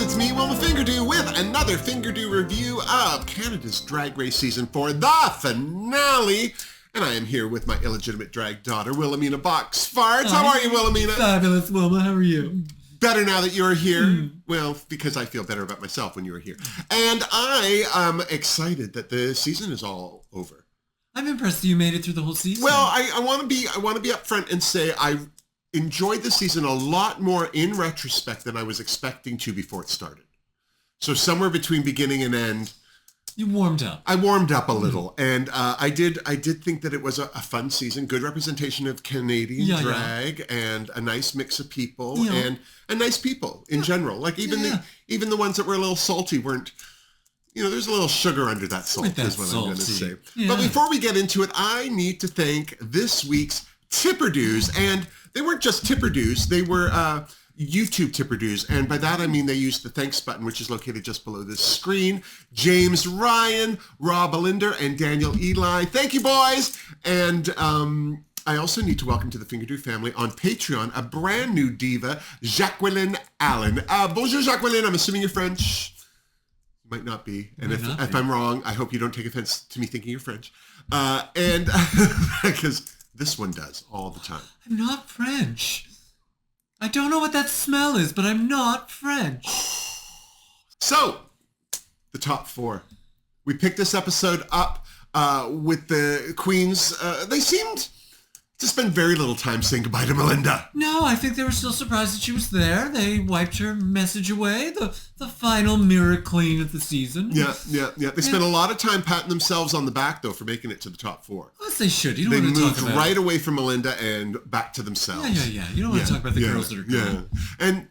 it's me, Wilma Fingerdoo, with another Fingerdoo review of Canada's Drag Race Season 4, the finale. And I am here with my illegitimate drag daughter, Wilhelmina Box Farts. How are you, Wilhelmina? Fabulous, Wilma. How are you? Better now that you're here. Well, because I feel better about myself when you were here. And I am excited that the season is all over. I'm impressed that you made it through the whole season. Well, I want to be upfront and say I enjoyed the season a lot more in retrospect than I was expecting to before it started. So somewhere between beginning and end, you warmed up. I warmed up a little, and I did think that it was a fun season, good representation of Canadian drag, and a nice mix of people, and nice people in general. Like even the ones that were a little salty weren't. There's a little sugar under that salt, is what I'm going to say. Yeah. But before we get into it, I need to thank this week's Tipperdoos, and they weren't just Tipperdoos, they were YouTube Tipperdoos, and by that I mean they used the thanks button, which is located just below this screen. James Ryan, Rob Alinder, and Daniel Eli. Thank you, boys! And I also need to welcome to the Fingerdoo family on Patreon a brand new diva, Jacqueline Allen. Bonjour, Jacqueline. I'm assuming you're French. Might not be. And if I'm wrong, I hope you don't take offense to me thinking you're French. And because this one does all the time. I'm not French. I don't know what that smell is, but I'm not French. So, the top four. We picked this episode up with the queens. They seemed to spend very little time saying goodbye to Melinda. No, I think they were still surprised that she was there. They wiped her message away, the final mirror clean of the season. Yeah. They spent a lot of time patting themselves on the back, though, for making it to the top four. Yes, they should. You don't want to talk about They moved right away from Melinda and back to themselves. Yeah. You don't want to talk about the girls that are gone. Yeah. And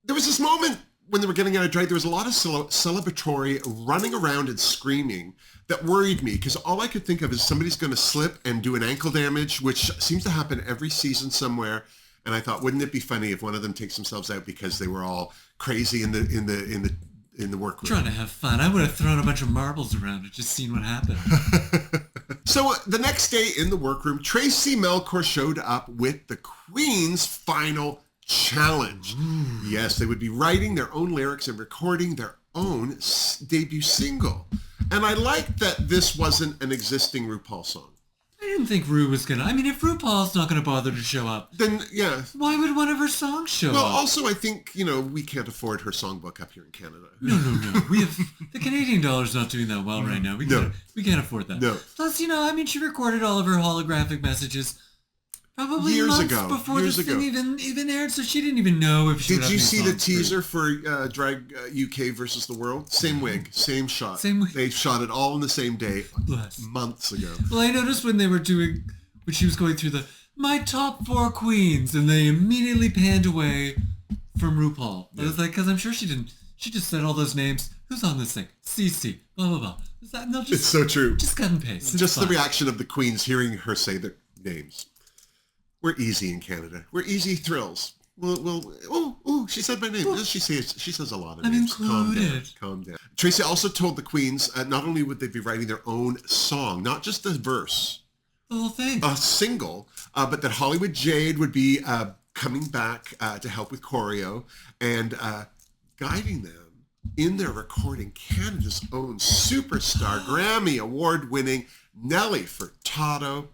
there was this moment when they were getting out of drag, there was a lot of celebratory running around and screaming that worried me, because all I could think of is somebody's going to slip and do an ankle damage, which seems to happen every season somewhere. And I thought, wouldn't it be funny if one of them takes themselves out because they were all crazy in the workroom? Trying to have fun. I would have thrown a bunch of marbles around and just seen what happened. So the next day in the workroom, Tracy Melchor showed up with the Queen's final challenge. Yes, they would be writing their own lyrics and recording their own debut single. And I liked that this wasn't an existing RuPaul song. I didn't think Ru was going to. I mean, if RuPaul's not going to bother to show up, then, yeah. Why would one of her songs show up? Well, also, I think, we can't afford her songbook up here in Canada. No. We have, the Canadian dollar's not doing that well right now. We can't afford that. No. Plus, she recorded all of her holographic messages probably years months ago. Before this thing even aired, so she didn't even know if she would have Did you see the songs teaser for Drag UK versus the World? Same wig, same shot. Same wig. They shot it all on the same day months ago. Well, I noticed when she was going through my top four queens, and they immediately panned away from RuPaul. Yeah. I was like, because I'm sure she just said all those names. Who's on this thing? Cece, blah, blah, blah. It's so true. Just cut and paste. Just the reaction of the queens hearing her say their names. We're easy in Canada. We're easy thrills. She said my name. She says a lot of names. Calm down. Tracy also told the queens not only would they be writing their own song, not just a verse, the whole thing, a single, but that Hollywood Jade would be coming back to help with choreo and guiding them in their recording Canada's own superstar, Grammy award-winning Nelly Furtado.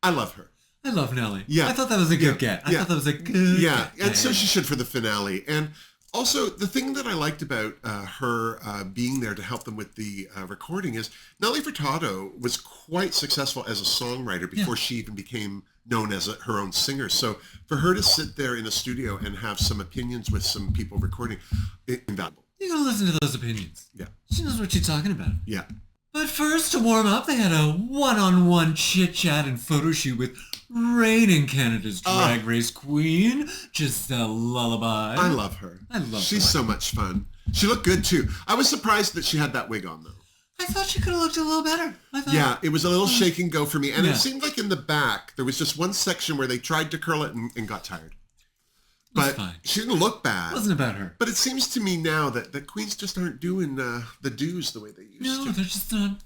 I love her. I love Nelly. Yeah. I thought that was a good get. I thought that was a good get. And so she should for the finale. And also, the thing that I liked about her being there to help them with the recording is Nelly Furtado was quite successful as a songwriter before she even became known as her own singer. So for her to sit there in a studio and have some opinions with some people recording, invaluable. You gotta listen to those opinions. Yeah. She knows what she's talking about. Yeah. But first, to warm up, they had a one-on-one chit-chat and photo shoot with reigning Canada's Drag Race queen, Gisèle Lullaby. I love her. She's so much fun. She looked good, too. I was surprised that she had that wig on, though. I thought she could have looked a little better. Yeah, it was a little shake and go for me. And it seemed like in the back, there was just one section where they tried to curl it and got tired. But she didn't look bad. It wasn't about her. But it seems to me now that the queens just aren't doing the do's the way they used to. No, they're just not.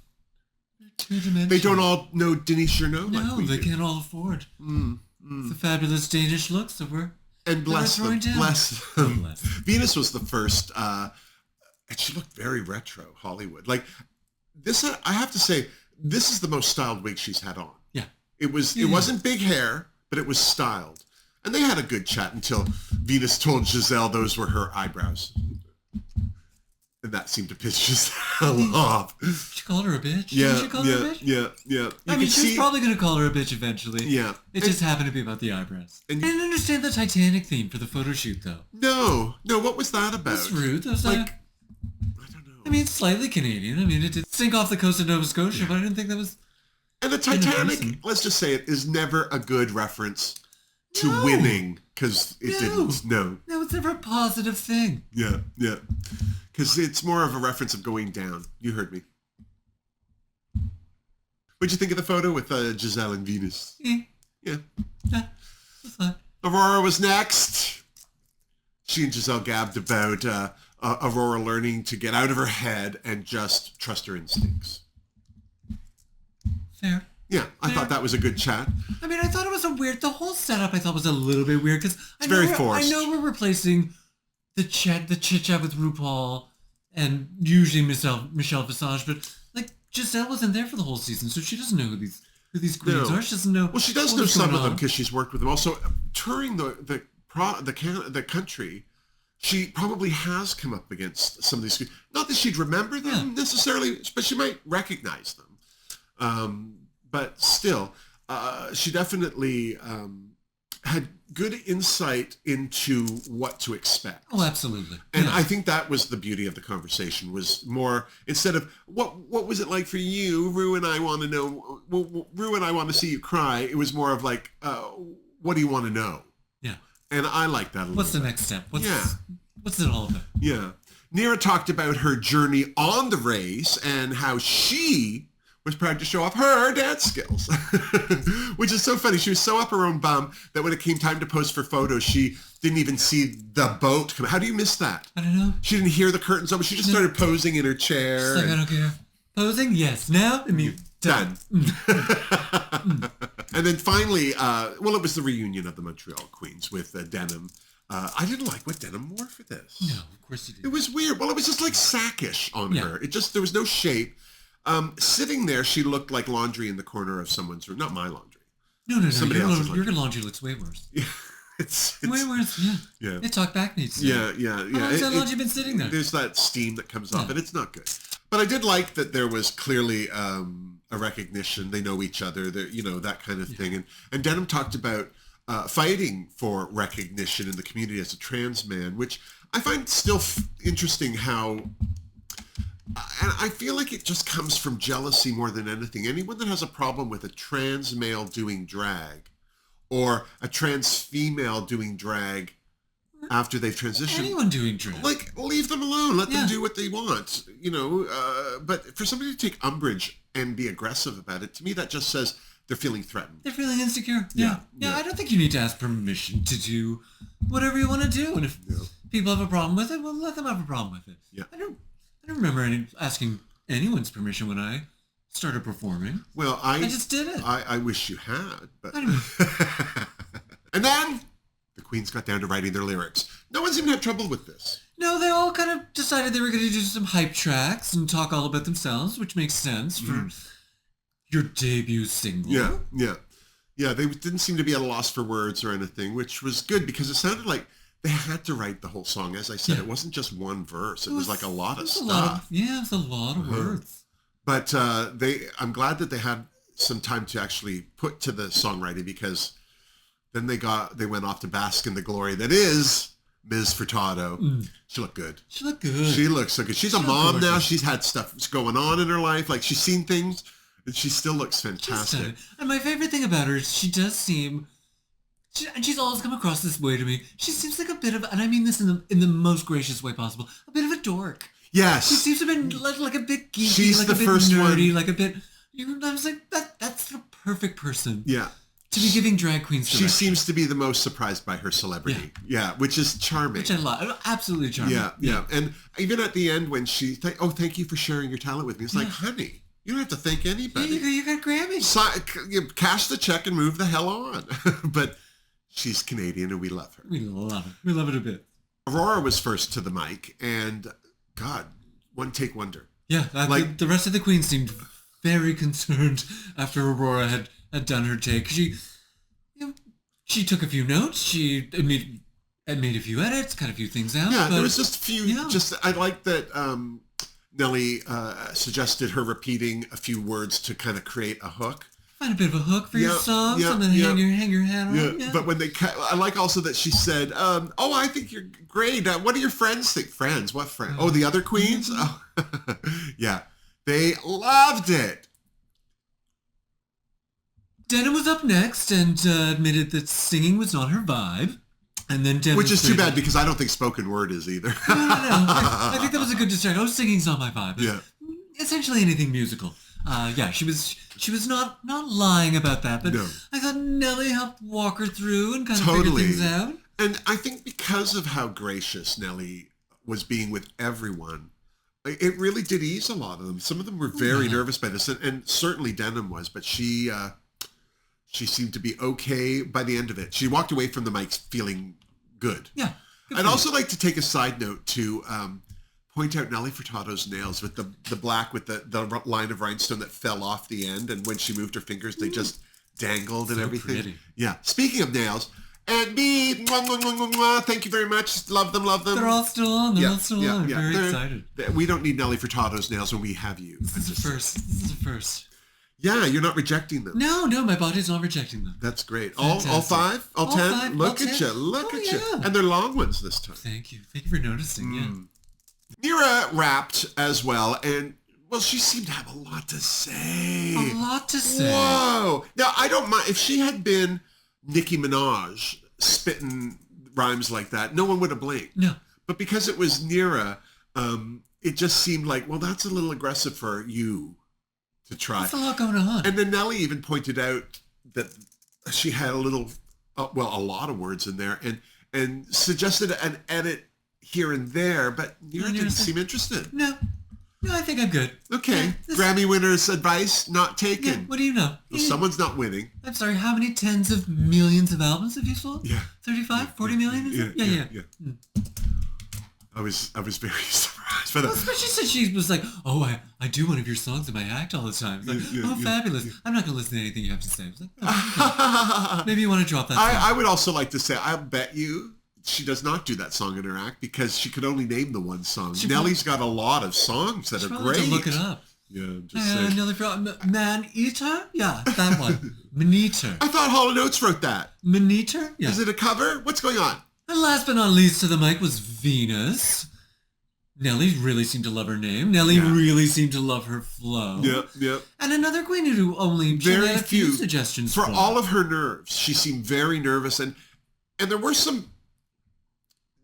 They're two-dimensional. They don't all know Denis Cherneau like we do. No, they can't all afford the fabulous Danish looks that we're And bless them. Venus was the first, and she looked very retro Hollywood. Like this, I have to say, this is the most styled wig she's had on. Yeah. It wasn't big hair, but it was styled. And they had a good chat until Venus told Gisèle those were her eyebrows. And that seemed to piss Gisèle off. She called her a bitch? Yeah, Did she call her a bitch? Yeah. I mean, she was probably going to call her a bitch eventually. Yeah. It just happened to be about the eyebrows. I didn't understand the Titanic theme for the photo shoot, though. No, what was that about? That's rude. That was I don't know. I mean, it's slightly Canadian. I mean, it did sink off the coast of Nova Scotia, but I didn't think that was... And the Titanic, let's just say it, is never a good reference to winning, because it didn't. No, it's never a positive thing. Yeah. Because it's more of a reference of going down. You heard me. What'd you think of the photo with Gisèle and Venus? Yeah. That's fine. Aurora was next. She and Gisèle gabbed about Aurora learning to get out of her head and just trust her instincts. Fair. Yeah, I thought that was a good chat. I mean, I thought it was the whole setup I thought was a little bit weird, because it's very forced. I know we're replacing the chit-chat with RuPaul and usually Michelle Visage, but like Gisèle wasn't there for the whole season, so she doesn't know who these queens are. She doesn't know. Well, she does know some of them because she's worked with them. Also, touring the country, she probably has come up against some of these queens. Not that she'd remember them necessarily, but she might recognize them. But still, she definitely had good insight into what to expect. Oh, absolutely. And I think that was the beauty of the conversation, was more, instead of, what was it like for you? Rue and I want to know, Rue and I want to see you cry. It was more of like, what do you want to know? Yeah. And I like that a little What's the bit. next step? What's it all about? Yeah. Nira talked about her journey on the race and how she was proud to show off her dance skills, which is so funny. She was so up her own bum that when it came time to pose for photos, she didn't even see the boat come. How do you miss that? I don't know. She didn't hear the curtains open. She just started posing in her chair. She's like, I don't care. Posing? Yes. Now? I mean, done. And then finally, it was the reunion of the Montreal Queens with Denim. I didn't like what Denim wore for this. No, of course you didn't. It was weird. Well, it was just like sackish on her. There was no shape. Sitting there, she looked like laundry in the corner of someone's room. Not my laundry. No. Somebody else's laundry. Your laundry looks way worse. Yeah, it's way worse. Yeah. It talked back needs to. Yeah. How long has that laundry been sitting there? There's that steam that comes off, and it's not good. But I did like that there was clearly a recognition. They know each other. That kind of thing. And Denim talked about fighting for recognition in the community as a trans man, which I find still interesting how. And I feel like it just comes from jealousy more than anything. Anyone that has a problem with a trans male doing drag or a trans female doing drag after they've transitioned. Anyone doing drag. Like, leave them alone. Let them do what they want. But for somebody to take umbrage and be aggressive about it, to me that just says they're feeling threatened. They're feeling insecure. Yeah. I don't think you need to ask permission to do whatever you want to do. And if people have a problem with it, well, let them have a problem with it. Yeah. I don't remember asking anyone's permission when I started performing. Well, I just did it. I wish you had, but. I And then the queens got down to writing their lyrics. No one seemed to have trouble with this. No, they all kind of decided they were going to do some hype tracks and talk all about themselves, which makes sense for your debut single. Yeah. They didn't seem to be at a loss for words or anything, which was good because it sounded like they had to write the whole song. As I said, it wasn't just one verse. It was like a lot of stuff. It was a lot of words. But I'm glad that they had some time to actually put to the songwriting, because then they went off to bask in the glory that is Ms. Furtado. She looked good. She looks so good. She's a mom now. She's had stuff going on in her life. Like, she's seen things, and she still looks fantastic. And my favorite thing about her is she does seem... and she's always come across this way to me. She seems like a bit of, and I mean this in the most gracious way possible, a bit of a dork. Yes. She seems to have been like a bit geeky, she's like the a bit first nerdy, one. like a bit... I was like, that's the perfect person. Yeah. To be giving drag queens direction. She seems to be the most surprised by her celebrity. Yeah, which is charming. Which I love. Absolutely charming. Yeah. And even at the end when she, thank you for sharing your talent with me. It's like, honey, you don't have to thank anybody. You got Grammys. Cash the check and move the hell on. But she's Canadian and we love her. We love it. We love it a bit. Aurora was first to the mic, and God, one take wonder. Yeah, the rest of the Queen seemed very concerned after Aurora had done her take. She took a few notes. She made a few edits, cut a few things out. Yeah, there was just a few. Yeah. I like that Nelly suggested her repeating a few words to kind of create a hook. Find a bit of a hook for your song, something to hang your hat on. Yeah. But when I like also that she said, "Oh, I think you're great. What do your friends think? Friends? What friends? Oh, the other queens? Oh, yeah, they loved it." Denim was up next and admitted that singing was not her vibe. And then which is too bad because I don't think spoken word is either. No. I think that was a good distraction. Singing's not my vibe. Yeah. Essentially anything musical. She was not lying about that, but no. I thought Nelly helped walk her through and kind of figure things out. And I think because of how gracious Nelly was being with everyone, it really did ease a lot of them. Some of them were very nervous by this, and certainly Denim was, but she seemed to be okay by the end of it. She walked away from the mics feeling good. Yeah. I'd also like to take a side note to point out Nelly Furtado's nails with the black with the line of rhinestone that fell off the end, and when she moved her fingers, they just dangled and everything. Pretty. Yeah. Speaking of nails, and me, mwah, mwah, mwah, mwah, mwah, thank you very much. Love them. They're all still on. They're all still on. Very excited. We don't need Nelly Furtado's nails when we have you. This is a first. Yeah, you're not rejecting them. No, my body's not rejecting them. That's great. All 5? All 10? Look at you. Look at you. And they're long ones this time. Thank you for noticing, yeah. Nira rapped as well, and, well, she seemed to have a lot to say. Whoa. Now, I don't mind. If she had been Nicki Minaj spitting rhymes like that, no one would have blinked. No. But because it was Nira, it just seemed like, well, that's a little aggressive for you to try. There's a lot going on. And then Nelly even pointed out that she had a lot of words in there and suggested an edit here and there, but Nira didn't seem interested. No, I think I'm good. Okay, yeah, Grammy winner's advice not taken. Yeah, what do you know? Well, someone's not winning. I'm sorry, how many tens of millions of albums have you sold? Yeah. 35, 40 million? Yeah. I was very surprised by that. Well, especially since she was like, "Oh, I do one of your songs in my act all the time." It's like, fabulous! Yeah. I'm not going to listen to anything you have to say. I was like, okay. Maybe you want to drop that song. I would also like to say, I'll bet you she does not do that song in her act because she could only name the one song. Nelly's got a lot of songs that are great. To look it up. Yeah, just saying. Nelly Man Eater? Yeah, that one. Man-Eater. I thought Hall & Oates wrote that. Man-Eater? Yeah. Is it a cover? What's going on? And last but not least to the mic was Venus. Nelly really seemed to love her name. Nelly really seemed to love her flow. Yep. And another queen who only very few suggestions for all of her nerves. She seemed very nervous, and there were some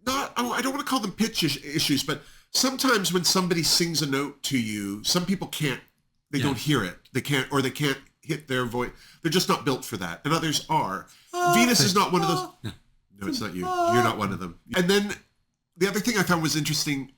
I don't want to call them pitch issues, but sometimes when somebody sings a note to you, some people can't. They don't hear it. They can't hit their voice. They're just not built for that, and others are. Venus is not one of those. No, it's not you. You're not one of them. And then the other thing I found was interesting,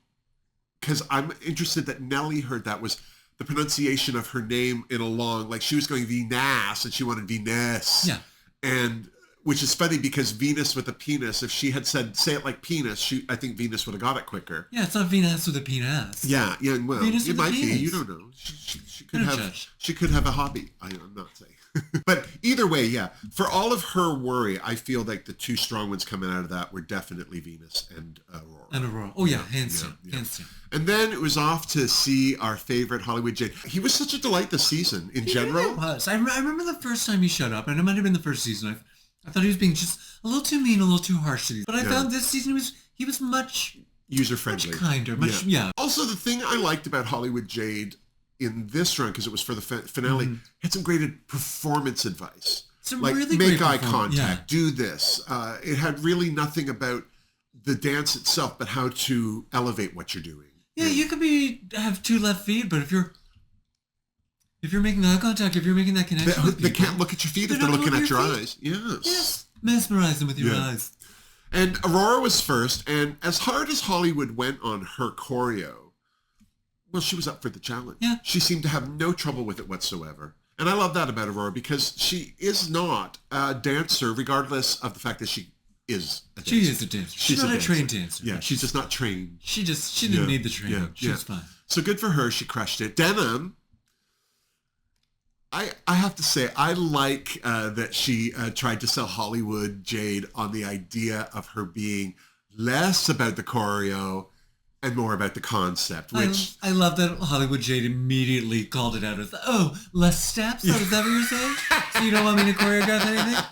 because I'm interested that Nelly heard that, was the pronunciation of her name in a long, like she was going Venus and she wanted Venus. Yeah. And which is funny because Venus with a penis, if she had said, say it like penis, I think Venus would have got it quicker. Yeah, it's not Venus with a penis. Yeah, well, Venus it might be. You don't know. She could have a hobby. I'm not saying. But either way, yeah. For all of her worry, I feel like the two strong ones coming out of that were definitely Venus and Aurora. Oh yeah, hands down. And then it was off to see our favorite Hollywood Jade. He was such a delight this season in general. Really was. I remember the first time he showed up, and it might have been the first season. I thought he was being just a little too mean, a little too harsh to these. But I found this season he was much user-friendly. Much kinder. Also, the thing I liked about Hollywood Jade in this run, because it was for the finale, had some great performance advice. Some like, really make great eye contact, do this. It had really nothing about the dance itself, but how to elevate what you're doing. Yeah, you could have two left feet, but if you're making eye contact, if you're making that connection with people, they can't look at your feet if they're looking at your eyes. Yes. Mesmerize them with your eyes. And Aurora was first, and as hard as Hollywood went on her choreo, well, she was up for the challenge. Yeah. She seemed to have no trouble with it whatsoever. And I love that about Aurora because she is not a dancer, regardless of the fact that she is a dancer. She is a dancer. She's not a trained dancer. Yeah, she's just not trained. She didn't need the training. She was fine. So good for her. She crushed it. Denim, I have to say, I like that she tried to sell Hollywood Jade on the idea of her being less about the choreo and more about the concept, which... I love that Hollywood Jade immediately called it out as, less steps? Oh, is that what you're saying? So you don't want me to choreograph anything?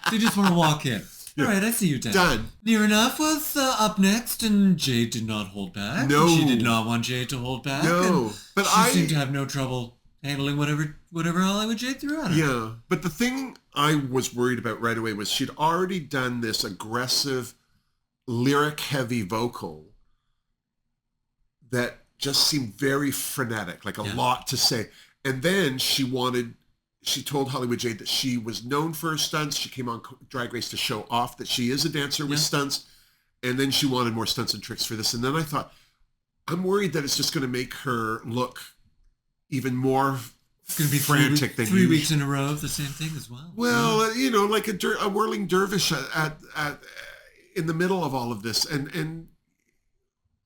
So you just want to walk in. Yeah. All right, I see you, Dan. Done. Near Enough was up next, and Jade did not hold back. No. She did not want Jade to hold back. No. But she seemed to have no trouble handling whatever Hollywood Jade threw at her. Yeah. But the thing I was worried about right away was she'd already done this aggressive, lyric-heavy vocal that just seemed very frenetic, like a lot to say. And then she told Hollywood Jade that she was known for her stunts. She came on Drag Race to show off that she is a dancer with stunts. And then she wanted more stunts and tricks for this. And then I thought, I'm worried that it's just going to make her look even more frantic than 3 weeks in a row of the same thing as well. Well, like a whirling dervish at in the middle of all of this. And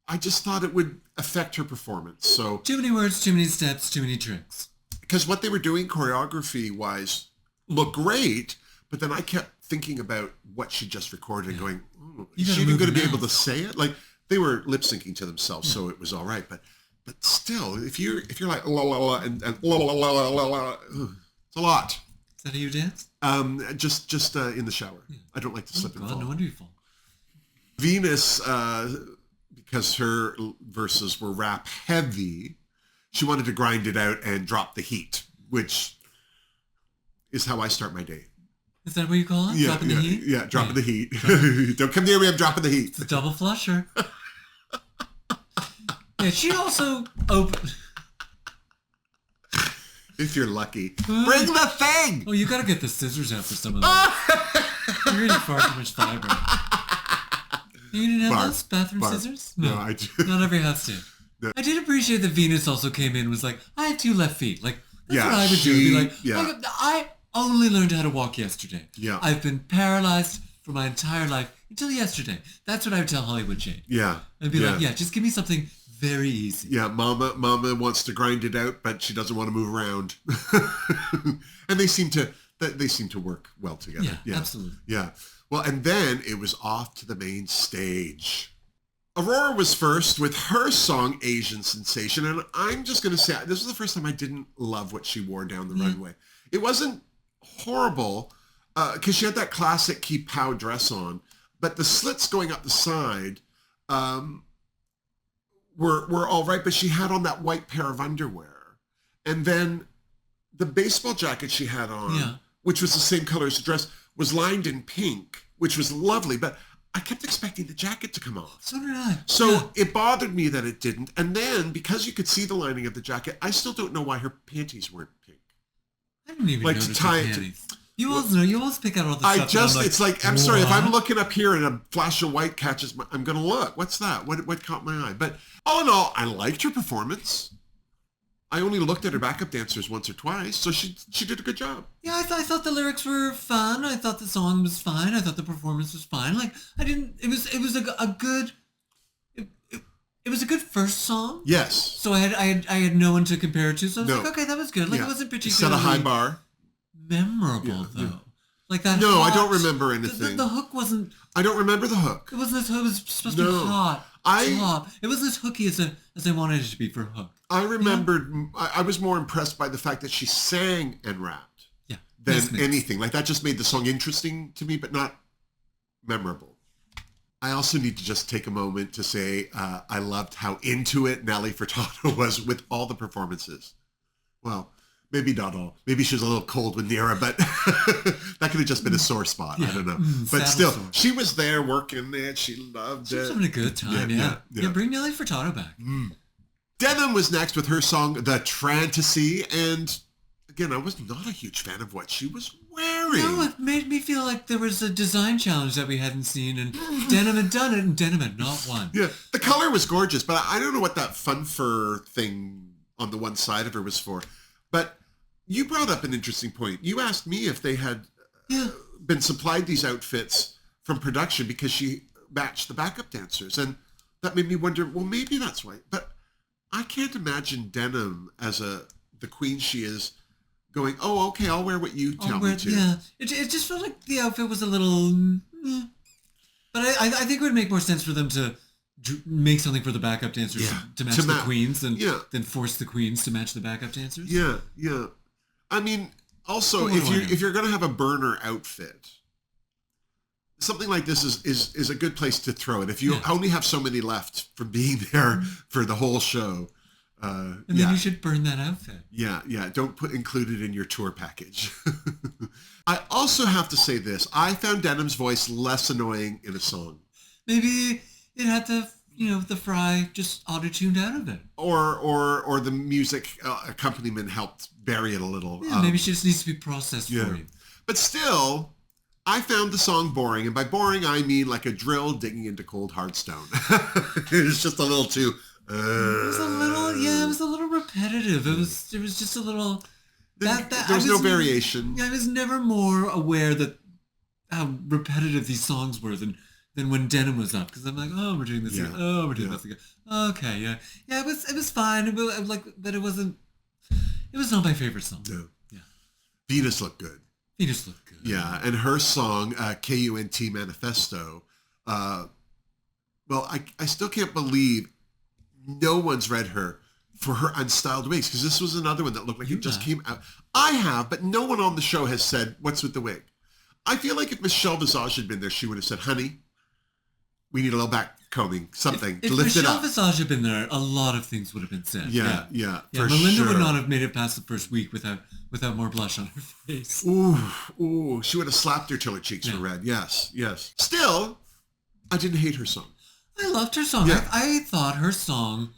I just thought it would affect her performance. So too many words, too many steps, too many tricks. Because what they were doing choreography-wise looked great, but then I kept thinking about what she just recorded and going, is she even going to be able to say it? Like, they were lip-syncing to themselves, so it was all right. But still, if you're like, la la la, and la la la la la la, it's a lot. Is that how you dance? Just in the shower. Yeah. I don't like to slip and fall. No wonder you fall. Venus, because her verses were rap heavy, she wanted to grind it out and drop the heat, which is how I start my day. Is that what you call it? Dropping the heat? Yeah, dropping the heat. Don't come near me, I'm dropping the heat. It's a double flusher. Yeah, she also opened... If you're lucky. Bring the thing! Oh, you gotta get the scissors out for some of those. You're eating far too much fiber. You didn't have those bathroom scissors? No, I do. Not every house did. No. I did appreciate that Venus also came in and was like, I have 2 left feet. Like, that's what I would do. Be like, I only learned how to walk yesterday. Yeah. I've been paralyzed for my entire life until yesterday. That's what I would tell Hollywood Jade. Yeah. I'd be like, just give me something very easy. Yeah, Mama wants to grind it out, but she doesn't want to move around. And they seem to work well together. Yeah, absolutely. Yeah. Well, and then it was off to the main stage. Aurora was first with her song Asian Sensation, and I'm just going to say, this was the first time I didn't love what she wore down the runway. It wasn't horrible, because she had that classic Keep Pow dress on, but the slits going up the side were all right, but she had on that white pair of underwear. And then the baseball jacket she had on, which was the same color as the dress, was lined in pink, which was lovely, but I kept expecting the jacket to come off. So did I. So it bothered me that it didn't. And then, because you could see the lining of the jacket, I still don't know why her panties weren't pink. I didn't even notice her panties. You always know. You always pick out all the stuff. It's like, I'm sorry, if I'm looking up here and a flash of white catches I'm going to look. What's that? What caught my eye? But all in all, I liked her performance. I only looked at her backup dancers once or twice, so she did a good job. Yeah, I thought the lyrics were fun. I thought the song was fine. I thought the performance was fine. Like, it was a good first song. Yes. So I had no one to compare it to. So I was like, okay, that was good. Like, it wasn't particularly set a high bar. Memorable though. Yeah. Like that. No, I don't remember anything. The hook wasn't. I don't remember the hook. It wasn't. It was supposed to be hot. It wasn't as hooky as I wanted it to be for a hook. I remembered. Yeah. I was more impressed by the fact that she sang and rapped. Yeah. Than anything. Like, that just made the song interesting to me, but not memorable. I also need to just take a moment to say I loved how into it Nelly Furtado was with all the performances. Well, maybe not all. Maybe she was a little cold with Nira, but that could have just been a sore spot. I don't know. But still, she was there working it. She loved it. She was having a good time, yeah. Bring Nelly Furtado back. Denim was next with her song, The Trantasy. And again, I was not a huge fan of what she was wearing. No, it made me feel like there was a design challenge that we hadn't seen, and Denim had done it, and Denim had not won. Yeah, the color was gorgeous, but I don't know what that fun fur thing on the one side of her was for. But You brought up an interesting point. You asked me if they had been supplied these outfits from production because she matched the backup dancers. And that made me wonder, well, maybe that's why. But I can't imagine Denim as the queen she is going, oh, okay, I'll wear what you tell me to. Yeah, it just felt like the outfit was a little... But I think it would make more sense for them to make something for the backup dancers to match the queens than force the queens to match the backup dancers. Yeah, yeah. I mean, also, if you're going to have a burner outfit, something like this is a good place to throw it. If you only have so many left from being there for the whole show. And then you should burn that outfit. Yeah. Don't include it in your tour package. I also have to say this. I found Denim's voice less annoying in a song. Maybe it had the fry just auto-tuned out of it. Or the music accompaniment helped bury it a little. Yeah, maybe she just needs to be processed for you. But still, I found the song boring. And by boring, I mean like a drill digging into cold hard stone. It was just a little too... it was a little repetitive. It was just a little... There was no variation. I was never more aware that how repetitive these songs were than when Denim was up. Because I'm like, oh, we're doing this again. Oh, we're doing this again. Okay, yeah. Yeah, it was fine. But it wasn't... It was not my favorite song. No. Yeah. Venus looked good. Yeah, and her song, KUNT Manifesto, well, I still can't believe no one's read her for her unstyled wigs, because this was another one that looked like it just came out. I have, but no one on the show has said, what's with the wig? I feel like if Michelle Visage had been there, she would have said, honey, we need a little back combing, something to lift it up. If Michelle Visage had been there, a lot of things would have been said. Yeah, Melinda would not have made it past the first week without more blush on her face. Ooh, she would have slapped her till her cheeks were red. Yes. Still, I didn't hate her song. I loved her song. Yeah. I thought her song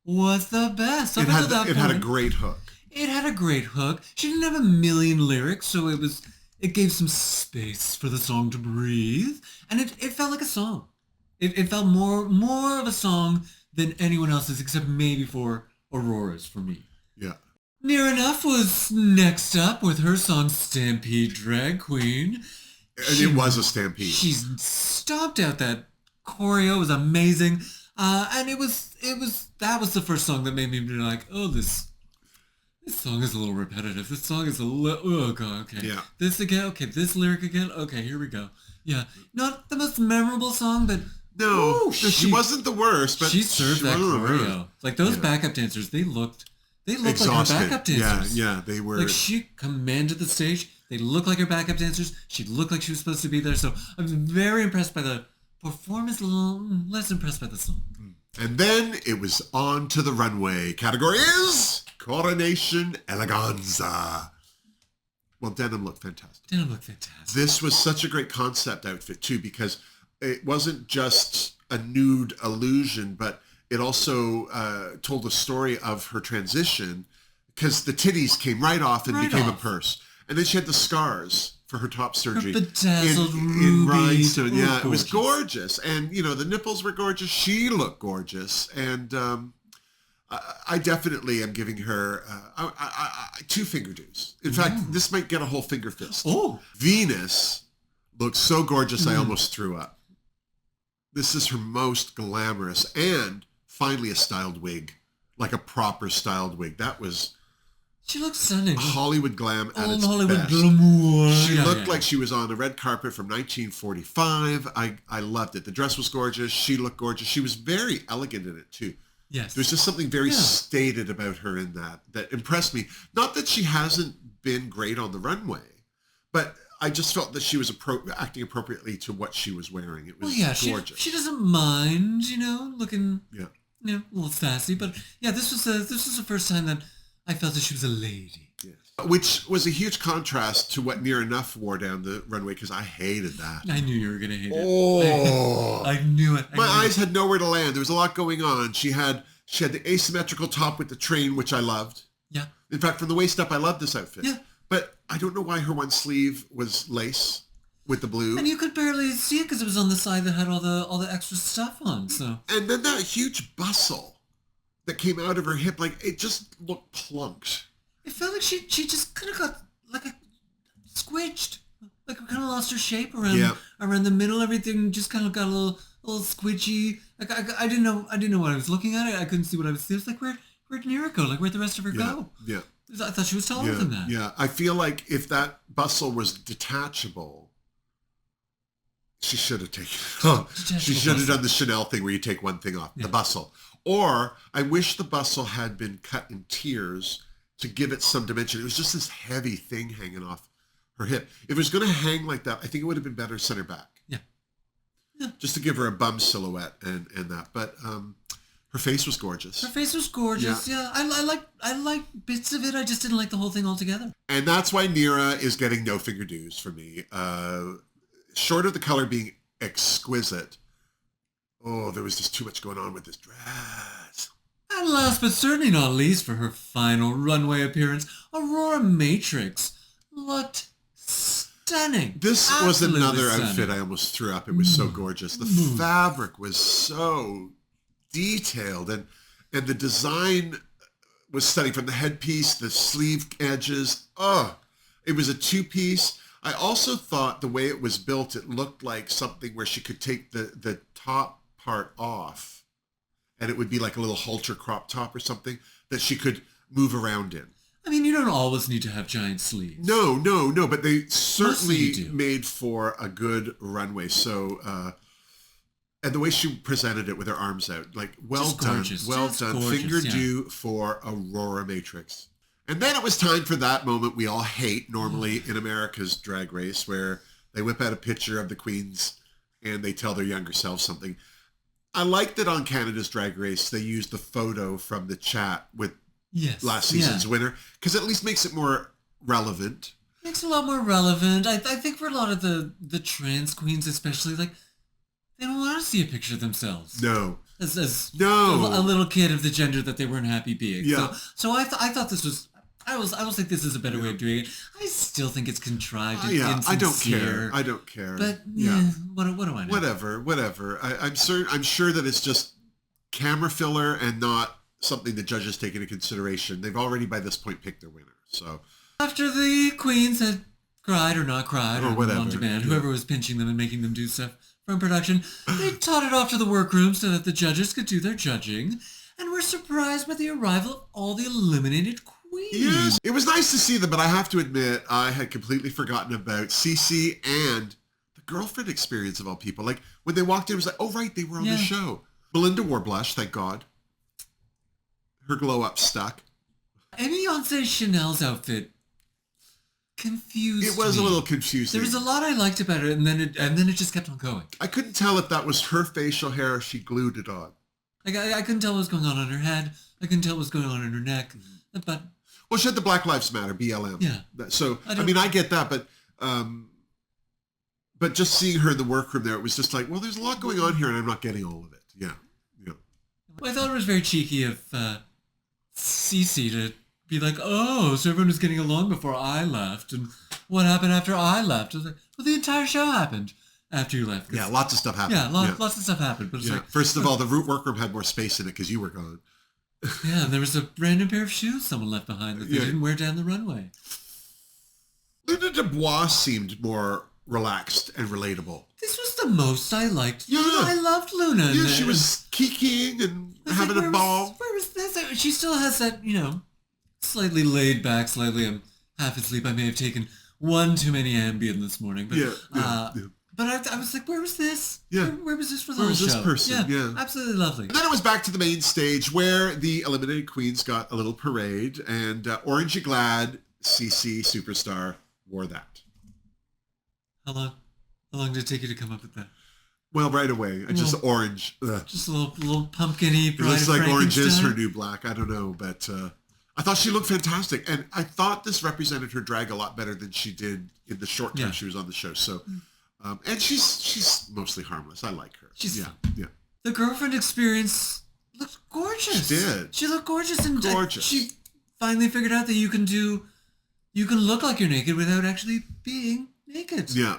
was the best. It had a great hook. It had a great hook. She didn't have a million lyrics, so it gave some space for the song to breathe, and it felt like a song. It felt more of a song than anyone else's, except maybe for Aurora's for me. Yeah. Near Enough was next up with her song Stampede Drag Queen. And it was a stampede. She stomped out that choreo. It was amazing. And that was the first song that made me be like, oh, this song is a little repetitive. This song is oh god, okay. Yeah. This again, okay, this lyric again, okay, here we go. Yeah. Not the most memorable song, but no, she wasn't the worst, but she served that choreo. Like those backup dancers, they looked exhausted. Like her backup dancers. Yeah, they were. Like she commanded the stage. They looked like her backup dancers. She looked like she was supposed to be there. So I was very impressed by the performance, a little less impressed by the song. And then it was on to the runway. Category is Coronation Eleganza. Well, Denim looked fantastic. This was such a great concept outfit, too, because it wasn't just a nude illusion, but it also told a story of her transition, because the titties came right off and became a purse. And then she had the scars for her top surgery. Her bedazzled in rhinestone. Yeah, it was gorgeous. And, the nipples were gorgeous. She looked gorgeous. And I definitely am giving her 2 fingerdoos. In fact, this might get a whole finger fist. Oh. Venus looked so gorgeous I almost threw up. This is her most glamorous and finally a styled wig. Like a proper styled wig. That was... She looked stunning. Hollywood glam at its Hollywood best. glamour. She looked like she was on a red carpet from 1945. I loved it. The dress was gorgeous. She looked gorgeous. She was very elegant in it, too. Yes. There's just something very stated about her in that impressed me. Not that she hasn't been great on the runway, but I just felt that she was acting appropriately to what she was wearing. It was gorgeous. She doesn't mind, looking a little sassy. But yeah, this was the first time that I felt that she was a lady. Yes. Which was a huge contrast to what Near Enough wore down the runway, because I hated that. I knew you were going to hate it. Oh. I knew it. My eyes had nowhere to land. There was a lot going on. She had the asymmetrical top with the train, which I loved. Yeah. In fact, from the waist up, I loved this outfit. Yeah. But I don't know why her one sleeve was lace with the blue. And you could barely see it because it was on the side that had all the extra stuff on. So. And then that huge bustle that came out of her hip, like it just looked plunked. I felt like she just kind of got like squished, like kind of lost her shape around the middle. Everything just kind of got a little squidgy. Like I didn't know what I was looking at. I couldn't see what I was seeing. It was like where'd Nira go? Like where'd the rest of her go? Yeah. I thought she was taller than that. Yeah. I feel like if that bustle was detachable, she should have taken it off. She should have done the Chanel thing where you take one thing off, the bustle. Or I wish the bustle had been cut in tiers to give it some dimension. It was just this heavy thing hanging off her hip. If it was going to hang like that, I think it would have been better center back. Yeah. Just to give her a bum silhouette and that. But her face was gorgeous. Yeah. I like bits of it. I just didn't like the whole thing altogether. And that's why Nira is getting no Fingerdoos for me. Short of the color being exquisite, there was just too much going on with this dress. And last but certainly not least, for her final runway appearance, Aurora Matrix looked stunning. This was another outfit I almost threw up. It was so gorgeous. The fabric was so detailed, and the design was stunning from the headpiece, the sleeve edges. It was a two-piece. I also thought the way it was built, it looked like something where she could take the top part off and it would be like a little halter crop top or something that she could move around in. I mean, you don't always need to have giant sleeves. No, but they certainly made for a good runway. So, and the way she presented it with her arms out, like, well done. Fingerdoo for Aurora Matrix. And then it was time for that moment we all hate normally in America's Drag Race, where they whip out a picture of the queens and they tell their younger selves something. I like that on Canada's Drag Race, they used the photo from the chat with last season's winner, because it at least makes it more relevant. Makes it a lot more relevant. I think for a lot of the trans queens especially, like, they don't want to see a picture of themselves. No. As a little kid of the gender that they weren't happy being. Yeah. So I thought this was... I always think this is a better way of doing it. I still think it's contrived and insincere. I don't care. But what do I know? Whatever. I'm sure that it's just camera filler and not something the judges take into consideration. They've already by this point picked their winner. So after the queens had cried or not cried or whatever, on demand, whoever was pinching them and making them do stuff from production, they totted off to the workroom so that the judges could do their judging, and were surprised by the arrival of all the eliminated queens. Yes, it was nice to see them, but I have to admit, I had completely forgotten about Cece and the girlfriend experience of all people. Like, when they walked in, it was like, oh, right, they were on the show. Belinda wore blush, thank God. Her glow-up stuck. And Beyonce Chanel's outfit confused me. It was a little confusing. There was a lot I liked about it, and then it just kept on going. I couldn't tell if that was her facial hair or she glued it on. I couldn't tell what was going on her head. I couldn't tell what was going on in her neck. But... Well, she had the Black Lives Matter, BLM. Yeah. So, I get that, but just seeing her in the workroom there, it was just like, well, there's a lot going on here, and I'm not getting all of it. Yeah. Well, I thought it was very cheeky of Cece to be like, oh, so everyone was getting along before I left, and what happened after I left? I was like, well, the entire show happened after you left. Yeah, lots of stuff happened. Yeah, lots of stuff happened. But it's like, first of all, the workroom had more space in it because you were gone. Yeah, and there was a random pair of shoes someone left behind that they didn't wear down the runway. Luna Dubois seemed more relaxed and relatable. This was the most I liked. Yeah. I loved Luna. Yeah, she was kikiing and having a ball. Where was this? She still has that, slightly laid back, slightly half asleep. I may have taken one too many Ambien this morning. But, But I was like, where was this? Yeah. Where was this for the whole show? Where was this person? Yeah, absolutely lovely. And then it was back to the main stage where the eliminated queens got a little parade, and Orangey Glad, CC Superstar, wore that. How long did it take you to come up with that? Well, right away. Just orange. Just a little pumpkin-y. It looks like orange is her new black. I don't know, but I thought she looked fantastic. And I thought this represented her drag a lot better than she did in the short time she was on the show. So... and she's mostly harmless. I like her. She's fun. The girlfriend experience looked gorgeous. She did. She looked gorgeous, and she finally figured out that you can look like you're naked without actually being naked. Yeah.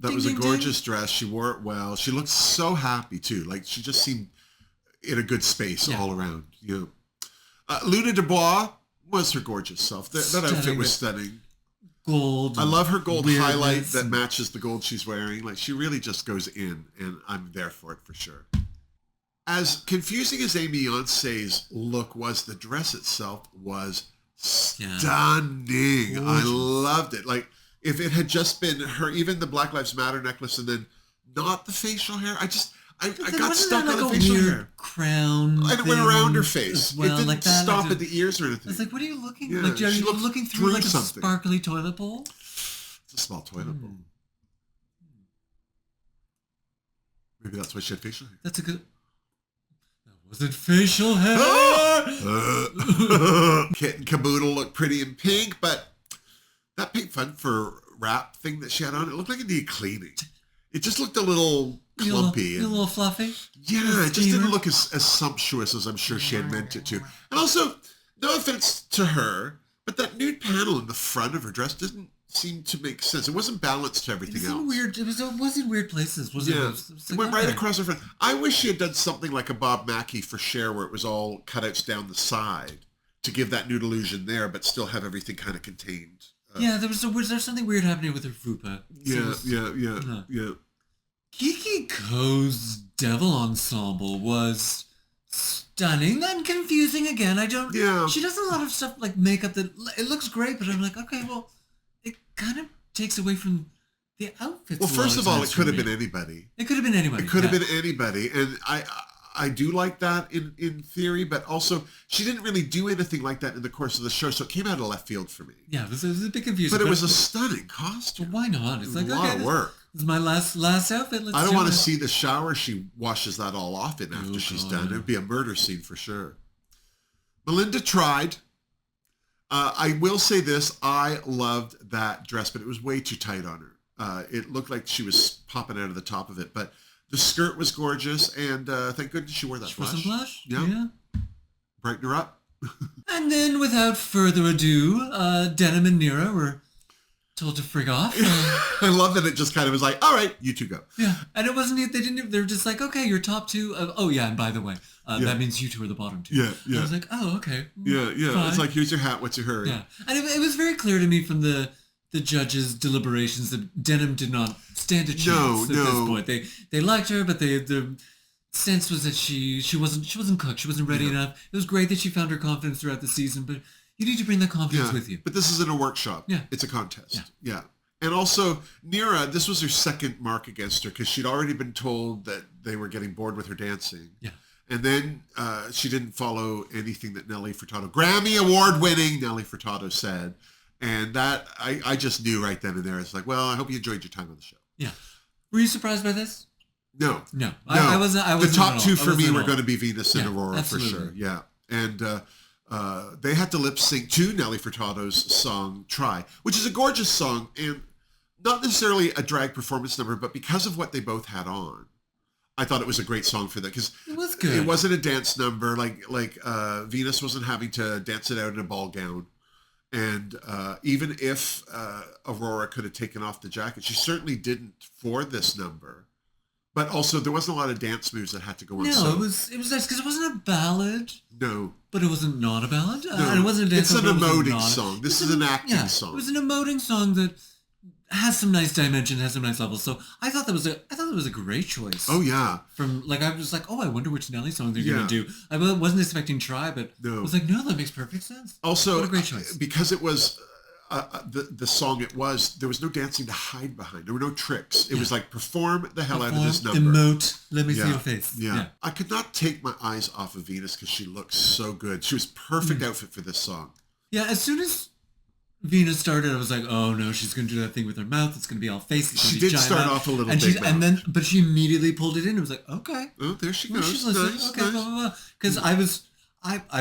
That was a gorgeous dress. She wore it well. She looked so happy too. Like she just seemed in a good space all around. Luna Dubois was her gorgeous self. That outfit was stunning. Gold. I love her gold highlight that and... matches the gold she's wearing. Like, she really just goes in, and I'm there for it for sure. As confusing as Beyonce's look was, the dress itself was stunning. I loved it. Like, if it had just been her, even the Black Lives Matter necklace, and then not the facial hair, I got stuck on the facial hair. Crown. And it went around her face. Well, it didn't like that, stop at the ears or anything. I was like, what are you looking? Yeah, like, are you looking through like something. A sparkly toilet bowl? It's a small toilet bowl. Maybe that's why she had facial hair. That's a good. That wasn't facial hair. Kit and Caboodle looked pretty in pink, but that pink fun for wrap thing that she had on, it looked like it needed cleaning. It just looked a little clumpy. A little fluffy? Yeah, it just didn't look as sumptuous as I'm sure she had meant it to. And also, no offense to her, but that nude panel in the front of her dress didn't seem to make sense. It wasn't balanced to everything else. It was in weird places, wasn't it? It went right across her front. I wish she had done something like a Bob Mackie for Cher, where it was all cutouts down the side to give that nude illusion there, but still have everything kind of contained. There's something weird happening with her fupa. Yeah. Kiki Ko's Devil Ensemble was stunning and confusing again. She does a lot of stuff like makeup that it looks great, but I'm like, okay, well, it kind of takes away from the outfits. Well, first of all, it could have been anybody. It could have been anybody. It could have been anybody, and I do like that in theory, but also she didn't really do anything like that in the course of the show, so it came out of left field for me. Yeah, it was a bit confusing. But it was a stunning costume. Well, why not? It's like, a lot of work. This is my last outfit. I don't want to see the shower she washes that all off in after she's done. It would be a murder scene for sure. Melinda tried. I will say this. I loved that dress, but it was way too tight on her. It looked like she was popping out of the top of it, but the skirt was gorgeous, and thank goodness she wore that blush. Some blush? Yeah. Brighten her up. And then, without further ado, Denim and Nira were told to frig off. I love that it just kind of was like, all right, you two go. Yeah, and it wasn't, they were just like, okay, you're top two. And by the way, that means you two are the bottom two. Yeah. I was like, oh, okay. Yeah. Fine. It's like, here's your hat, what's your hurry? Yeah, and it was very clear to me from the judges' deliberations that Denim did not stand a chance at this point. They liked her, but the sense was that she wasn't cooked. She wasn't ready enough. It was great that she found her confidence throughout the season, but you need to bring that confidence with you. But this isn't a workshop. Yeah. It's a contest. Yeah. And also, Nira, this was her second mark against her because she'd already been told that they were getting bored with her dancing. Yeah. And then she didn't follow anything that Nelly Furtado, Grammy Award-winning Nelly Furtado said. And that, I just knew right then and there. It's like, well, I hope you enjoyed your time on the show. Yeah. Were you surprised by this? No. I wasn't. The top two for me were going to be Venus and Aurora absolutely. for sure. Yeah. And they had to lip sync to Nelly Furtado's song Try, which is a gorgeous song and not necessarily a drag performance number, but because of what they both had on, I thought it was a great song for that because it was good. It wasn't a dance number like Venus wasn't having to dance it out in a ball gown. And even if Aurora could have taken off the jacket, she certainly didn't for this number. But also, there wasn't a lot of dance moves that had to go on. No, it was nice because it wasn't a ballad. No. But it wasn't not a ballad. No. And it wasn't a dance song. It's an emoting song. song. This is an acting song. It was an emoting song that has some nice dimension, has some nice levels. So I thought that was a great choice. Oh yeah. I was like, I wonder which Nelly song they're gonna do. I wasn't expecting Try, but I was like, no, that makes perfect sense. Also, what a great choice. Because it was the song there was no dancing to hide behind. There were no tricks. It was like perform the hell out of this number. Emote. Let me see your face. Yeah. I could not take my eyes off of Venus because she looked so good. She was perfect outfit for this song. Yeah, as soon as Venus started, I was like, oh no, she's going to do that thing with her mouth. It's going to be all face. She did start off a little big but she immediately pulled it in. It was like, okay. Oh, there she goes. She's listening. Nice, okay, blah, blah, blah. Because I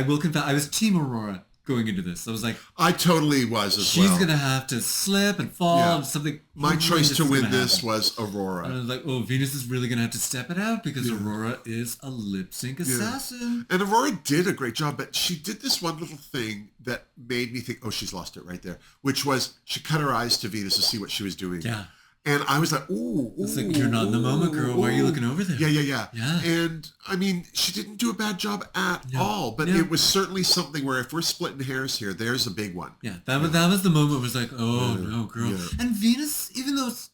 will confess, I was Team Aurora going into this. I was like, I totally was as well. She's going to have to slip and fall. Yeah. Something. My choice to win this was Aurora. And I was like, oh, Venus is really going to have to step it out because Aurora is a lip sync assassin. And Aurora did a great job, but she did this one little thing that made me think, oh, she's lost it right there, which was she cut her eyes to Venus to see what she was doing. Yeah. And I was like, ooh. It's like, you're not in the moment, girl. Why are you looking over there? Yeah. And I mean, she didn't do a bad job at all, but it was certainly something where if we're splitting hairs here, there's a big one. Yeah, that was the moment. It was like, oh no, girl. Yeah. And Venus, even though it's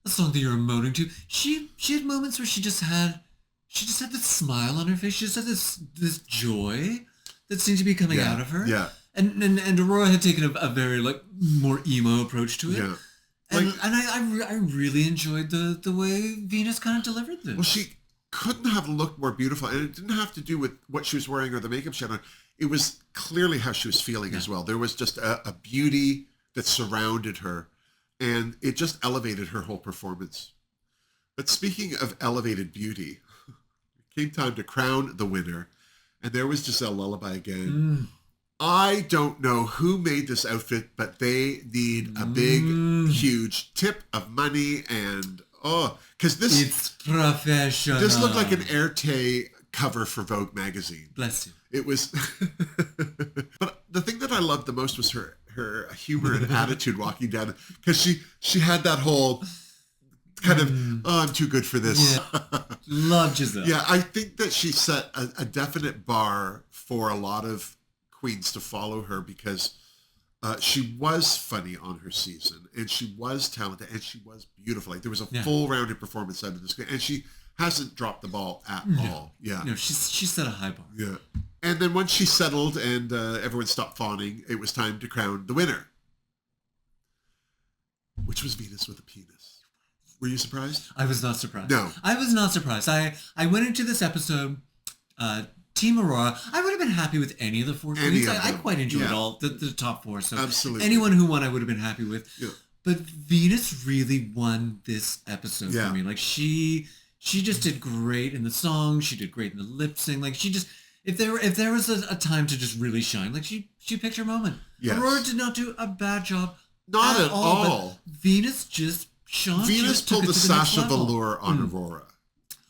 a song that you're emoting to, she had moments where she just had this smile on her face. She just had this joy that seemed to be coming out of her. Yeah. And Aurora had taken a very like more emo approach to it. Yeah. And I really enjoyed the way Venus kind of delivered this. Well, she couldn't have looked more beautiful, and it didn't have to do with what she was wearing or the makeup she had on. It was clearly how she was feeling as well. There was just a beauty that surrounded her, and it just elevated her whole performance. But speaking of elevated beauty, it came time to crown the winner, and there was Gisèle Lullaby again. I don't know who made this outfit, but they need a big, huge tip of money, and because it's professional. This looked like an Airtay cover for Vogue magazine. Bless you. It was, but the thing that I loved the most was her humor and attitude walking down, because she had that whole kind of I'm too good for this. Yeah. Love Gisèle. Yeah, I think that she set a definite bar for a lot of queens to follow her, because she was funny on her season, and she was talented, and she was beautiful. Like there was a full rounded performance out of this, and she hasn't dropped the ball at all. Yeah, no, she set a high bar. Yeah, and then once she settled and everyone stopped fawning, it was time to crown the winner, which was Venus with a penis. Were you surprised? I was not surprised. No, I was not surprised. I went into this episode. Team Aurora, I would have been happy with any of the four queens. I quite enjoyed all the top four. So absolutely, anyone who won, I would have been happy with. Yeah. But Venus really won this episode for me. Like she just did great in the song. She did great in the lip sync. Like she just, if there was a time to just really shine, like she picked her moment. Yes. Aurora did not do a bad job. Not at all. Venus just shone. Venus pulled the Sasha Velour on Aurora.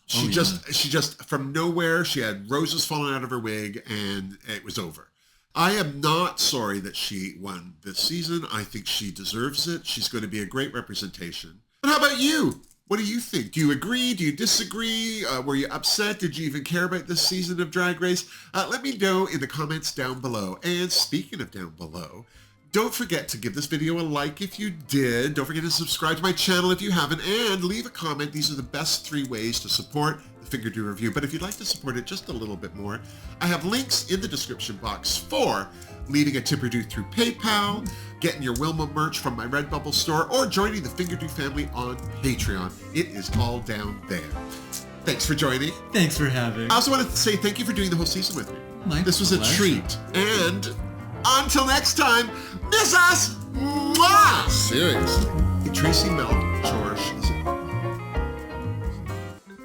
She just from nowhere, she had roses falling out of her wig, and it was over. I am not sorry that she won this season. I think she deserves it. She's going to be a great representation. But how about you? What do you think? Do you agree? Do you disagree? Were you upset? Did you even care about this season of Drag Race? Let me know in the comments down below. And speaking of down below, don't forget to give this video a like if you did. Don't forget to subscribe to my channel if you haven't, and leave a comment. These are the best 3 ways to support the Fingerdoo review. But if you'd like to support it just a little bit more, I have links in the description box for leaving a tip or two through PayPal, getting your Wilma merch from my Redbubble store, or joining the Fingerdoo family on Patreon. It is all down there. Thanks for joining. Thanks for having. I also wanted to say thank you for doing the whole season with me. This was a treat. And until next time, miss us! Mwah! Seriously. Tracy Melton, George.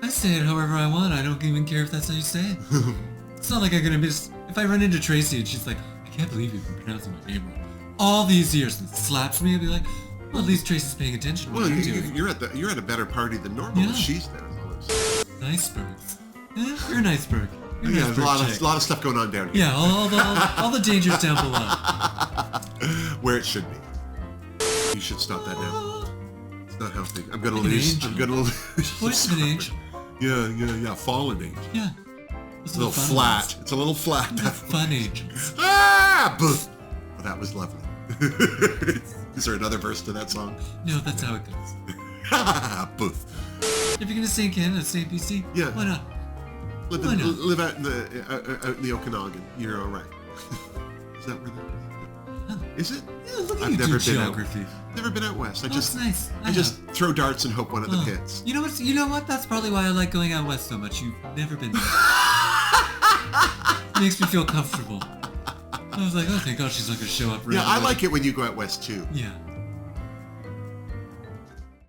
I say it however I want. I don't even care if that's how you say it. It's not like I'm gonna miss. If I run into Tracy and she's like, I can't believe you've been pronouncing my name wrong all these years, and slaps me, I'll be like, well, at least Tracy's paying attention. Well, you're at a better party than normal if she's there. Niceberg. Yeah, you're an iceberg. Yeah, there's a lot of stuff going on down here. Yeah, all the dangers down below. Where it should be. You should stop that now. It's not healthy. I'm gonna lose. Voice of an angel. Yeah. Fallen angel. Yeah. It's a little flat. It's a little flat. Fun angels. Ah! Boof. Well, that was lovely. Is there another verse to that song? No, that's how it goes. Boof. If you're gonna stay in Canada, stay in BC. Yeah. Why not? Live out in the Okanagan. You're all right. Is that where that is? Huh. Is it? Yeah, look at I've you never do been geography. Never been out west. That's nice. I just throw darts and hope one of them hits. You know what? That's probably why I like going out west so much. You've never been there. Makes me feel comfortable. I was like, oh, thank God she's not gonna show up. Yeah, I like it when you go out west too. Yeah.